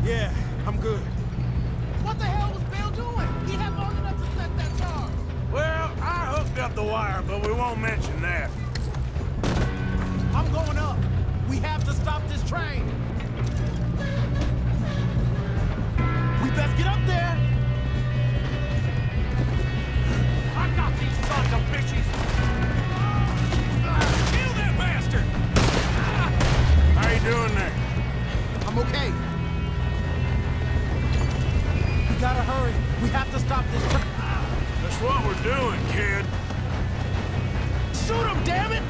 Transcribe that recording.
Yeah, I'm good. What the hell was Bill doing? He had long enough to set that charge. Well, I hooked up the wire, but we won't mention that. I'm going up. We have to stop this train. We best get up there. I got these sons of bitches. Kill that bastard! How you doing there? I'm okay. We gotta hurry. We have to stop this train. That's what we're doing, kid. Shoot him, damn it!